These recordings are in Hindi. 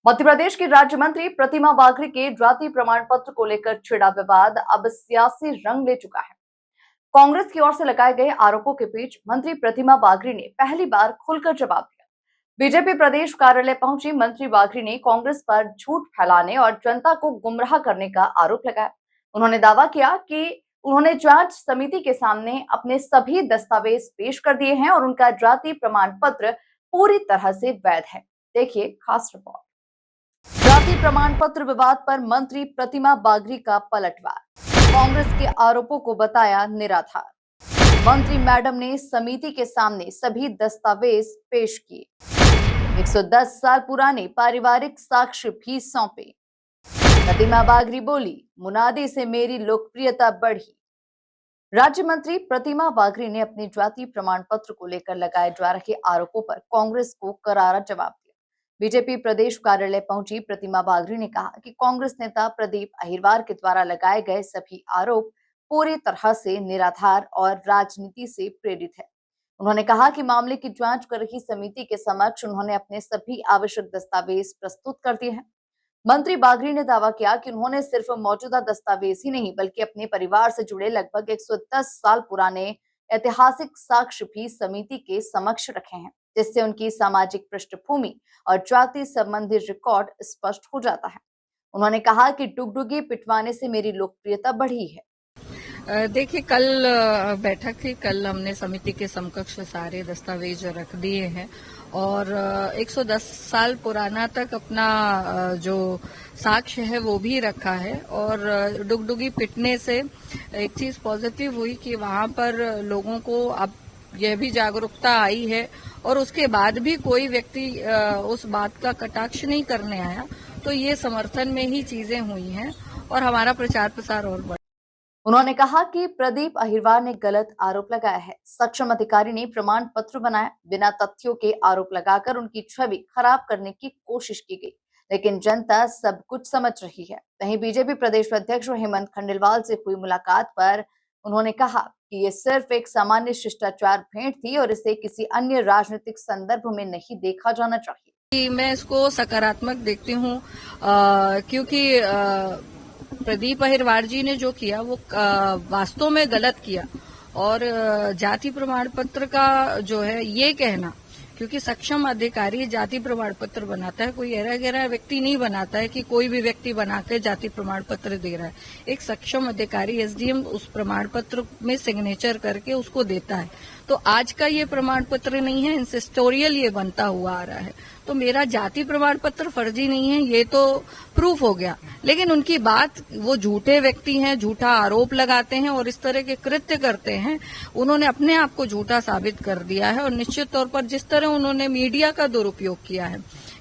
मध्य प्रदेश की राज्य मंत्री प्रतिमा बाघरी के जाति प्रमाण पत्र को लेकर छिड़ा विवाद अब सियासी रंग ले चुका है। कांग्रेस की ओर से लगाए गए आरोपों के बीच मंत्री प्रतिमा बाघरी ने पहली बार खुलकर जवाब दिया। बीजेपी प्रदेश कार्यालय पहुंची मंत्री बाघरी ने कांग्रेस पर झूठ फैलाने और जनता को गुमराह करने का आरोप लगाया। उन्होंने दावा किया कि उन्होंने जांच समिति के सामने अपने सभी दस्तावेज पेश कर दिए हैं और उनका जाति प्रमाण पत्र पूरी तरह से वैध है। देखिए खास रिपोर्ट। जाति प्रमाण पत्र विवाद पर मंत्री प्रतिमा बाघरी का पलटवार, कांग्रेस के आरोपों को बताया निराधार। मंत्री मैडम ने समिति के सामने सभी दस्तावेज पेश किए, 110 साल पुराने पारिवारिक साक्ष्य भी सौंपे। प्रतिमा बाघरी बोली, मुनादी से मेरी लोकप्रियता बढ़ी। राज्य मंत्री प्रतिमा बाघरी ने अपने जाति प्रमाण पत्र को लेकर लगाए जा रहे आरोपों पर कांग्रेस को करारा जवाब दिया। बीजेपी प्रदेश कार्यालय पहुंची प्रतिमा बाघरी ने कहा कि कांग्रेस नेता प्रदीप अहिरवार के द्वारा लगाए गए सभी आरोप पूरी तरह से निराधार और राजनीति से प्रेरित है। उन्होंने कहा कि मामले की जांच कर रही समिति के समक्ष उन्होंने अपने सभी आवश्यक दस्तावेज प्रस्तुत कर दिए हैं। मंत्री बाघरी ने दावा किया कि उन्होंने सिर्फ मौजूदा दस्तावेज ही नहीं बल्कि अपने परिवार से जुड़े लगभग 110 साल पुराने ऐतिहासिक साक्ष्य भी समिति के समक्ष रखे हैं, जिससे उनकी सामाजिक पृष्ठभूमि और जाति संबंधी रिकॉर्ड स्पष्ट हो जाता है। उन्होंने कहा कि डुगडुगी पिटवाने से मेरी लोकप्रियता बढ़ी है। देखिए, कल बैठक थी। कल हमने समिति के समकक्ष सारे दस्तावेज रख दिए हैं और 110 साल पुराना तक अपना जो साक्ष्य है वो भी रखा है। और डुगडुगी पिटने से एक चीज पॉजिटिव हुई कि वहां पर लोगों को अब यह भी जागरूकता आई है और उसके बाद भी कोई व्यक्ति उस बात का कटाक्ष नहीं करने आया, तो ये समर्थन में ही चीजें हुई हैं और हमारा प्रचार प्रसार और बढ़ा। उन्होंने कहा कि प्रदीप अहिरवार ने गलत आरोप लगाया है। सक्षम अधिकारी ने प्रमाण पत्र बनाया, बिना तथ्यों के आरोप लगाकर उनकी छवि खराब करने की कोशिश की गई, लेकिन जनता सब कुछ समझ रही है। वहीं बीजेपी प्रदेश अध्यक्ष हेमंत खंडेलवाल से हुई मुलाकात पर उन्होंने कहा कि ये सिर्फ एक सामान्य शिष्टाचार भेंट थी और इसे किसी अन्य राजनीतिक संदर्भ में नहीं देखा जाना चाहिए। मैं इसको सकारात्मक देखती हूँ क्योंकि प्रदीप अहिरवार जी ने जो किया वो वास्तव में गलत किया। और जाति प्रमाण पत्र का जो है ये कहना, क्योंकि सक्षम अधिकारी जाति प्रमाण पत्र बनाता है, कोई ऐरा गैरा व्यक्ति नहीं बनाता है कि कोई भी व्यक्ति बनाकर जाति प्रमाण पत्र दे रहा है। एक सक्षम अधिकारी एसडीएम उस प्रमाण पत्र में सिग्नेचर करके उसको देता है। तो आज का ये प्रमाण पत्र नहीं है, इंसिस्टोरियल ये बनता हुआ आ रहा है। तो मेरा जाति प्रमाण पत्र फर्जी नहीं है, ये तो प्रूफ हो गया। लेकिन उनकी बात, वो झूठे व्यक्ति हैं, झूठा आरोप लगाते हैं और इस तरह के कृत्य करते हैं। उन्होंने अपने आप को झूठा साबित कर दिया है और निश्चित तौर पर जिस तरह उन्होंने मीडिया का दुरुपयोग किया है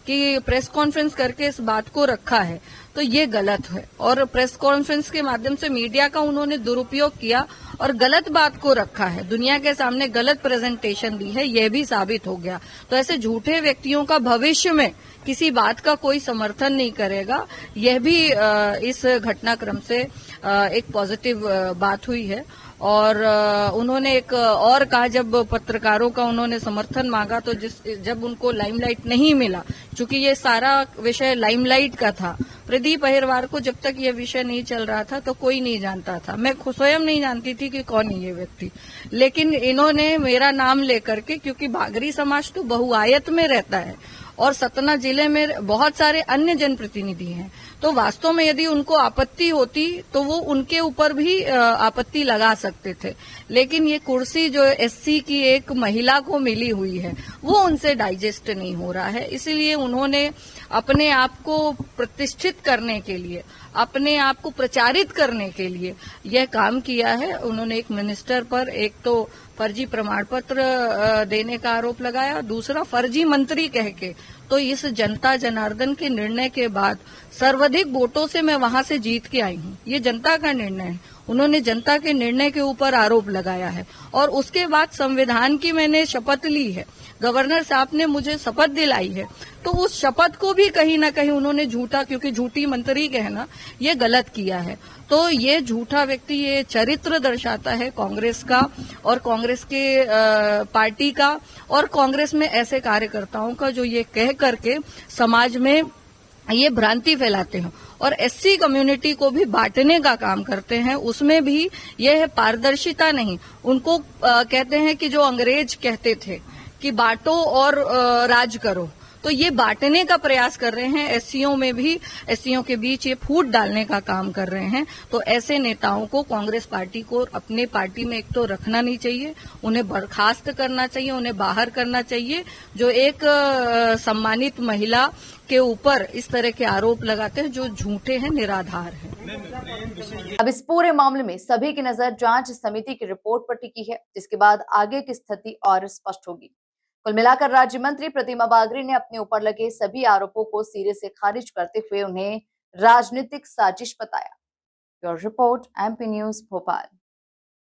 कि प्रेस कॉन्फ्रेंस करके इस बात को रखा है, तो ये गलत है। और प्रेस कॉन्फ्रेंस के माध्यम से मीडिया का उन्होंने दुरुपयोग किया और गलत बात को रखा है, दुनिया के सामने गलत प्रेजेंटेशन दी है, यह भी साबित हो गया। तो ऐसे झूठे व्यक्तियों का भविष्य में किसी बात का कोई समर्थन नहीं करेगा। यह भी इस घटनाक्रम से एक पॉजिटिव बात हुई है। और उन्होंने एक और कहा, जब पत्रकारों का उन्होंने समर्थन मांगा तो जब उनको लाइमलाइट नहीं मिला, क्योंकि ये सारा विषय लाइमलाइट का था। प्रदीप अहिरवार को जब तक ये विषय नहीं चल रहा था तो कोई नहीं जानता था, मैं स्वयं नहीं जानती थी कि कौन है ये व्यक्ति। लेकिन इन्होंने मेरा नाम लेकर के, क्योंकि बाघरी समाज तो बहुआयत में रहता है और सतना जिले में बहुत सारे अन्य जनप्रतिनिधि हैं, तो वास्तव में यदि उनको आपत्ति होती तो वो उनके ऊपर भी आपत्ति लगा सकते थे। लेकिन ये कुर्सी जो एससी की एक महिला को मिली हुई है वो उनसे डाइजेस्ट नहीं हो रहा है। इसलिए उन्होंने अपने आप को प्रतिष्ठित करने के लिए, अपने आप को प्रचारित करने के लिए यह काम किया है। उन्होंने एक मिनिस्टर पर एक तो फर्जी प्रमाण पत्र देने का आरोप लगाया, दूसरा फर्जी मंत्री कह के। तो इस जनता जनार्दन के निर्णय के बाद सर्वाधिक वोटों से मैं वहां से जीत के आई हूँ, ये जनता का निर्णय है। उन्होंने जनता के निर्णय के ऊपर आरोप लगाया है और उसके बाद संविधान की मैंने शपथ ली है, गवर्नर साहब ने मुझे शपथ दिलाई है, तो उस शपथ को भी कहीं ना कहीं उन्होंने झूठा, क्योंकि झूठी मंत्री कहना ये गलत किया है। तो ये झूठा व्यक्ति, ये चरित्र दर्शाता है कांग्रेस का और कांग्रेस के पार्टी का और कांग्रेस में ऐसे कार्यकर्ताओं का जो ये कह करके समाज में ये भ्रांति फैलाते हैं और एससी कम्युनिटी को भी बांटने का काम करते हैं। उसमें भी यह है पारदर्शिता नहीं। उनको कहते हैं कि जो अंग्रेज कहते थे कि बांटो और राज करो, तो ये बांटने का प्रयास कर रहे हैं। एससीओ में भी एससीओ के बीच ये फूट डालने का काम कर रहे हैं। तो ऐसे नेताओं को कांग्रेस पार्टी को अपने पार्टी में एक तो रखना नहीं चाहिए, उन्हें बर्खास्त करना चाहिए, उन्हें बाहर करना चाहिए। जो एक सम्मानित महिला के ऊपर इस तरह के आरोप लगाते हैं जो झूठे हैं, निराधार हैं। अब इस पूरे मामले में सभी की नजर जांच समिति की रिपोर्ट पर टिकी है, जिसके बाद आगे की स्थिति और स्पष्ट होगी। कुल मिलाकर राज्य मंत्री प्रतिमा बागरी ने अपने ऊपर लगे सभी आरोपों को सिरे से खारिज करते हुए उन्हें राजनीतिक साजिश बताया। Bureau report, MP news, Bhopal.